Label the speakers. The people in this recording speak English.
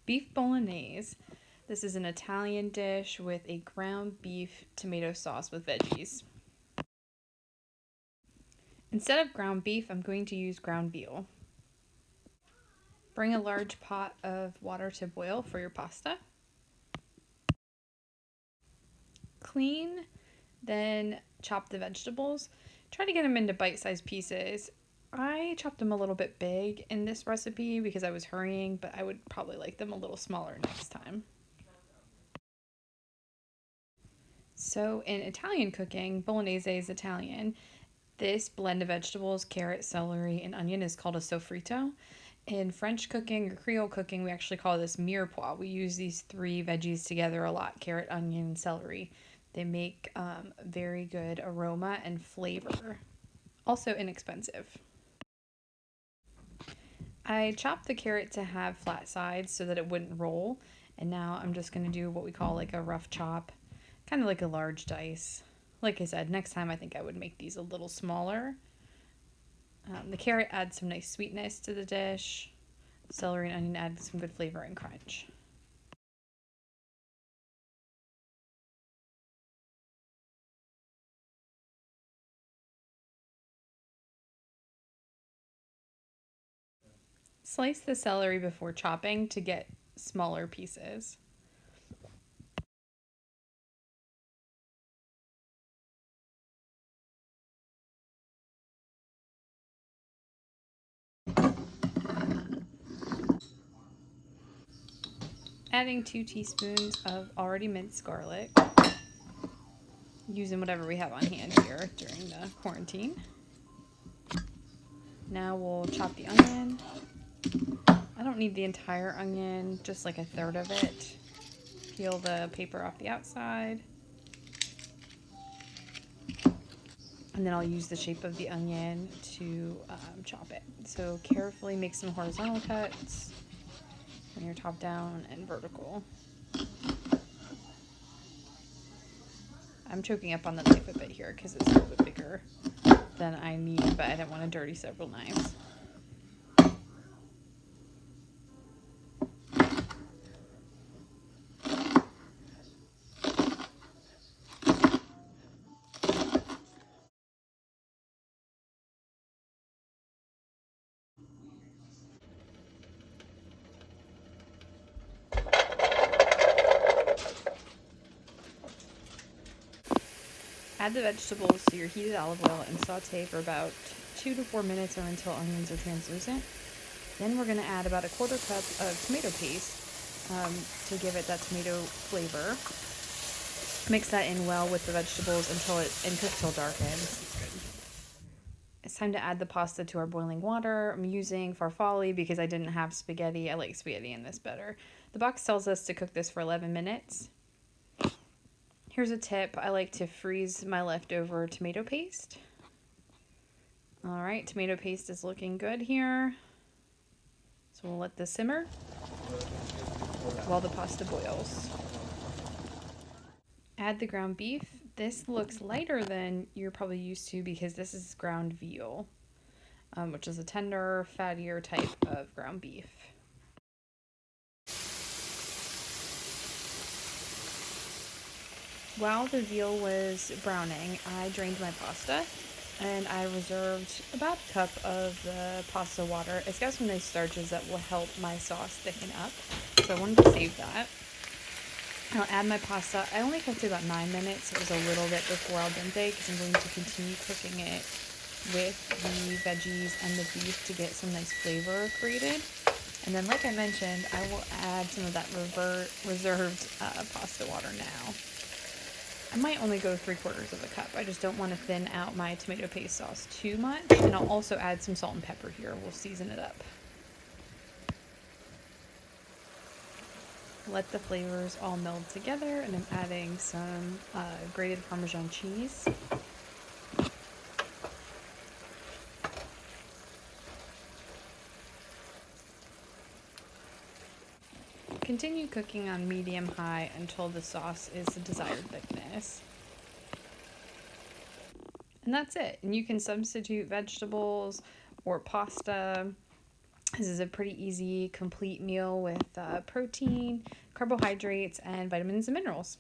Speaker 1: Beef Bolognese. This is an Italian dish with a ground beef tomato sauce with veggies. Instead of ground beef, I'm going to use ground veal. Bring a large pot of water to boil for your pasta. Clean, then chop the vegetables. Try to get them into bite-sized pieces. I chopped them a little bit big in this recipe because I was hurrying, but I would probably like them a little smaller next time. So in Italian cooking, Bolognese is Italian. This blend of vegetables, carrot, celery, and onion is called a sofrito. In French cooking or Creole cooking, we actually call this mirepoix. We use these three veggies together a lot: carrot, onion, and celery. They make very good aroma and flavor. Also inexpensive. I chopped the carrot to have flat sides so that it wouldn't roll. And now I'm just going to do what we call like a rough chop, kind of like a large dice. Like I said, next time I think I would make these a little smaller. The carrot adds some nice sweetness to the dish. Celery and onion add some good flavor and crunch. Slice the celery before chopping to get smaller pieces. Adding 2 teaspoons of already minced garlic. Using whatever we have on hand here during the quarantine. Now we'll chop the onion. I don't need the entire onion, just like a third of it. Peel the paper off the outside. And then I'll use the shape of the onion to chop it. So carefully make some horizontal cuts when you're top down and vertical. I'm choking up on the knife a bit here because it's a little bit bigger than I need, but I didn't want to dirty several knives. Add the vegetables to your heated olive oil and saute for about 2 to 4 minutes or until onions are translucent. Then we're going to add about a quarter cup of tomato paste to give it that tomato flavor. Mix that in well with the vegetables and cook till darkens. It's time to add the pasta to our boiling water. I'm using farfalle because I didn't have spaghetti. I like spaghetti in this better. The box tells us to cook this for 11 minutes. Here's a tip. I like to freeze my leftover tomato paste. All right, tomato paste is looking good here. So we'll let this simmer while the pasta boils. Add the ground beef. This looks lighter than you're probably used to because this is ground veal, which is a tender, fattier type of ground beef. While the veal was browning, I drained my pasta and I reserved about a cup of the pasta water. It's got some nice starches that will help my sauce thicken up, so I wanted to save that. I'll add my pasta. I only cooked it about 9 minutes. It was a little bit before al dente because I'm going to continue cooking it with the veggies and the beef to get some nice flavor created. And then, like I mentioned, I will add some of that reserved pasta water now. I might only go 3/4 of a cup. I just don't want to thin out my tomato paste sauce too much. And I'll also add some salt and pepper here. We'll season it up. Let the flavors all meld together, and I'm adding some grated Parmesan cheese. Continue cooking on medium-high until the sauce is the desired thickness. And that's it. And you can substitute vegetables or pasta This is a pretty easy, complete meal with protein, carbohydrates, and vitamins and minerals.